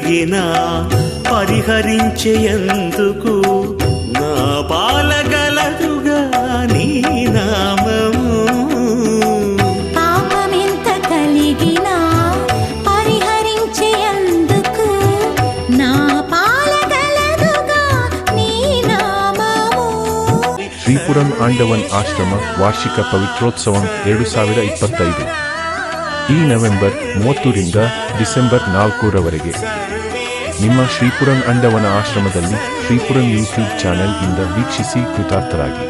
కలిగిన పరిహరించేందుకు నా పాలగలదుగా నీ నామము. పాపమెంత కలిగినా పరిహరించేందుకు నా పాలగలదుగా నీ నామము. ಶ್ರೀಪುರಂ ಆಂಡವನ್ ಆಶ್ರಮ ವಾರ್ಷಿಕ ಪವಿತ್ರೋತ್ಸವಂ 2025 ಈ ನವೆಂಬರ್ 30ರಿಂದ ಡಿಸೆಂಬರ್ 4ರವರೆಗೆ ನಿಮ್ಮ ಶ್ರೀಪುರಂ ಆಂಡವನ ಆಶ್ರಮದಲ್ಲಿ ಶ್ರೀಪುರಂ ಯೂಟ್ಯೂಬ್ ಚಾನೆಲ್ ಇಂದ ವೀಕ್ಷಿಸಿ ಕೃತಾರ್ಥರಾಗಿ.